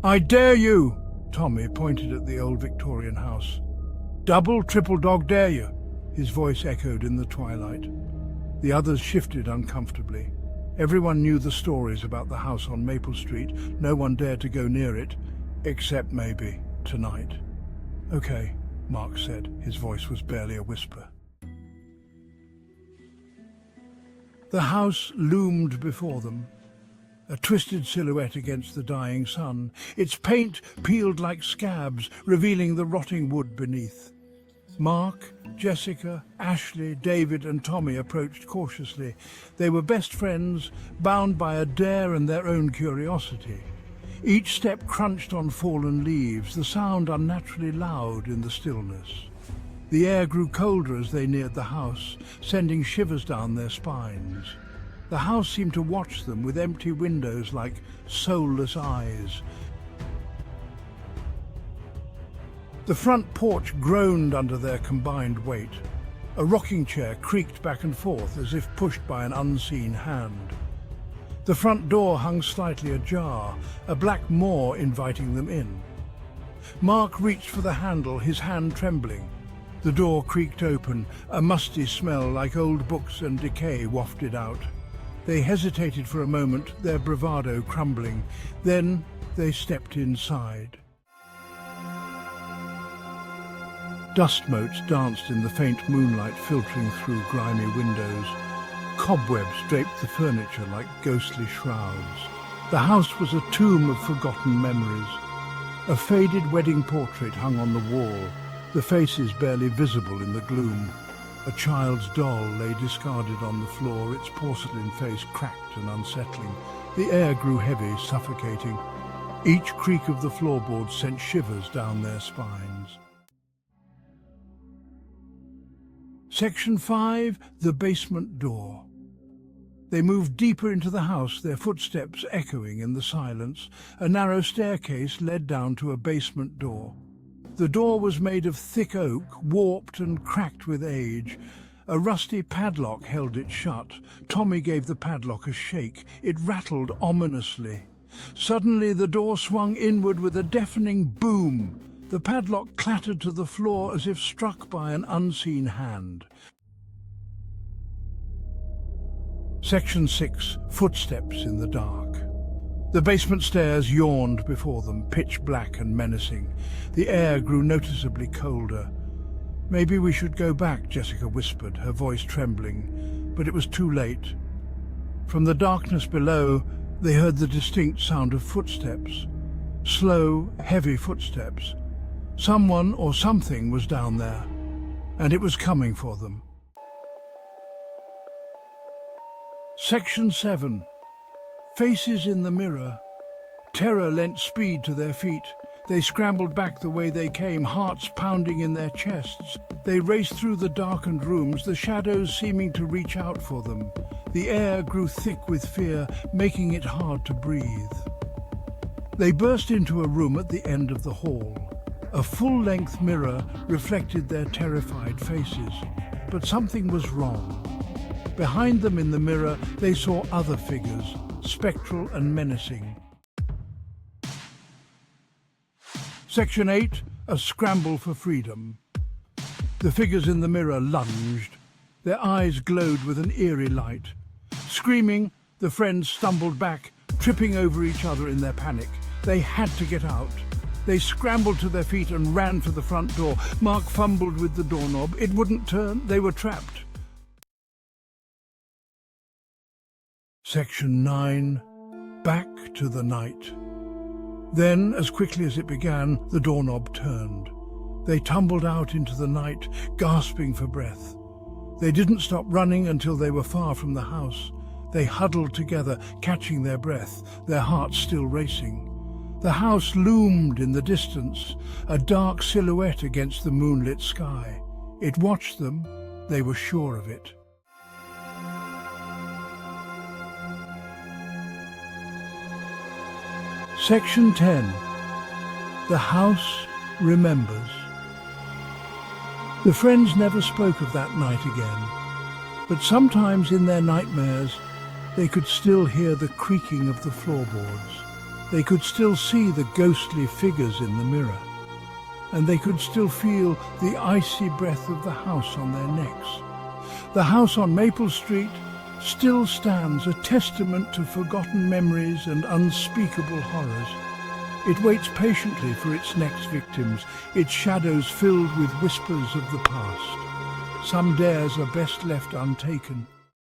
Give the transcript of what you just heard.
"I dare you!" Tommy pointed at the old Victorian house. "Double, triple dog dare you!" His voice echoed in the twilight. The others shifted uncomfortably. Everyone knew the stories about the house on Maple Street. No one dared to go near it, except maybe tonight. "Okay," Mark said. His voice was barely a whisper. The house loomed before them, a twisted silhouette against the dying sun. Its paint peeled like scabs, revealing the rotting wood beneath. Mark, Jessica, Ashley, David and Tommy approached cautiously. They were best friends, bound by a dare and their own curiosity. Each step crunched on fallen leaves, the sound unnaturally loud in the stillness. The air grew colder as they neared the house, sending shivers down their spines. The house seemed to watch them with empty windows like soulless eyes. The front porch groaned under their combined weight. A rocking chair creaked back and forth as if pushed by an unseen hand. The front door hung slightly ajar, a black maw inviting them in. Mark reached for the handle, his hand trembling. The door creaked open, a musty smell like old books and decay wafted out. They hesitated for a moment, their bravado crumbling. Then they stepped inside. Dust motes danced in the faint moonlight filtering through grimy windows. Cobwebs draped the furniture like ghostly shrouds. The house was a tomb of forgotten memories. A faded wedding portrait hung on the wall, the faces barely visible in the gloom. A child's doll lay discarded on the floor, its porcelain face cracked and unsettling. The air grew heavy, suffocating. Each creak of the floorboards sent shivers down their spines. Section 5, the basement door. They moved deeper into the house, their footsteps echoing in the silence. A narrow staircase led down to a basement door. The door was made of thick oak, warped and cracked with age. A rusty padlock held it shut. Tommy gave the padlock a shake. It rattled ominously. Suddenly the door swung inward with a deafening boom. The padlock clattered to the floor as if struck by an unseen hand. Section 6, footsteps in the dark. The basement stairs yawned before them, pitch black and menacing. The air grew noticeably colder. "Maybe we should go back," Jessica whispered, her voice trembling, but it was too late. From the darkness below, they heard the distinct sound of footsteps. Slow, heavy footsteps. Someone or something was down there, and it was coming for them. Section 7. Faces in the mirror. Terror lent speed to their feet. They scrambled back the way they came, hearts pounding in their chests. They raced through the darkened rooms, the shadows seeming to reach out for them. The air grew thick with fear, making it hard to breathe. They burst into a room at the end of the hall. A full-length mirror reflected their terrified faces, but something was wrong. Behind them in the mirror, they saw other figures, spectral and menacing. Section 8, a scramble for freedom. The figures in the mirror lunged. Their eyes glowed with an eerie light. Screaming, the friends stumbled back, tripping over each other in their panic. They had to get out. They scrambled to their feet and ran for the front door. Mark fumbled with the doorknob. It wouldn't turn. They were trapped. Section 9. Back to the night. Then, as quickly as it began, the doorknob turned. They tumbled out into the night, gasping for breath. They didn't stop running until they were far from the house. They huddled together, catching their breath, their hearts still racing. The house loomed in the distance, a dark silhouette against the moonlit sky. It watched them. They were sure of it. Section 10. The house remembers. The friends never spoke of that night again, but sometimes in their nightmares they could still hear the creaking of the floorboards, They could still see the ghostly figures in the mirror, and they could still feel the icy breath of the house on their necks. The house on Maple Street still stands a testament to forgotten memories and unspeakable horrors. It waits patiently for its next victims, its shadows filled with whispers of the past. Some dares are best left untaken.